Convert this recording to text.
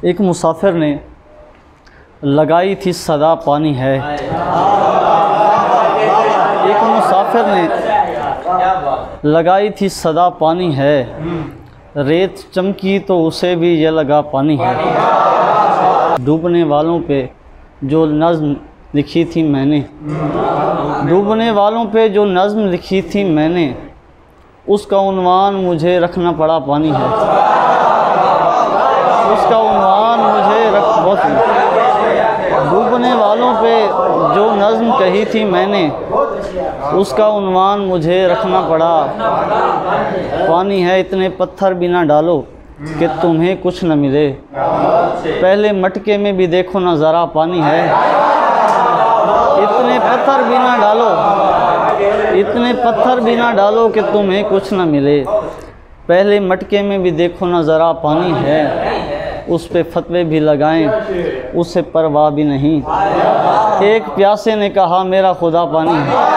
एक मुसाफिर ने लगाई थी सदा पानी है। एक मुसाफिर ने लगाई थी सदा पानी है, रेत चमकी तो उसे भी ये लगा पानी है। डूबने वालों पे जो नज़्म लिखी थी मैंने, डूबने वालों पे जो नज़्म लिखी थी मैंने, उसका उन्वान मुझे रखना पड़ा पानी है। उसका उन्वान मुझे डूबने वालों पे जो नज़्म कही थी मैंने, उसका उन्वान मुझे रखना पड़ा पानी है। इतने पत्थर भी ना डालो कि तुम्हें कुछ न मिले, पहले मटके में भी देखो ना ज़रा पानी है। इतने पत्थर भी ना डालो, इतने पत्थर भी ना डालो कि तुम्हें कुछ न मिले, पहले मटके में भी देखो ना ज़रा पानी है। उस पे फतवे भी लगाएं, उससे परवाह भी नहीं। एक प्यासे ने कहा मेरा खुदा पानी है।